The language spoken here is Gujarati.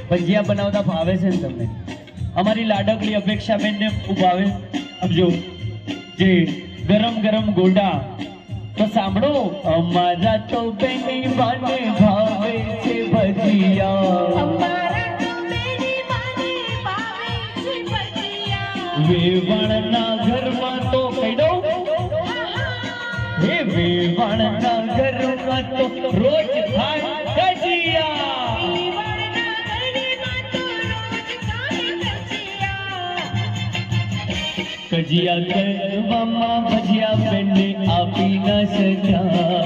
ભજીયા બનાવતા ભાવે છે ને તમને? અમારી લાડકડી અપેક્ષાબેન ને ખૂબ ભાવે. સમજો જે ગરમ ગરમ ગોટા તો સાંભળો, અમારા તો બેની બાને ભાવે છે ભજીયા, વેવાણના ઘરમાં તો કહી દઉં, હે વેવાણના ઘરમાં તો રોજ થાય ભજીયા. કજિયા કરવામાં ભજીયા બેનને આપી ન શક્યા.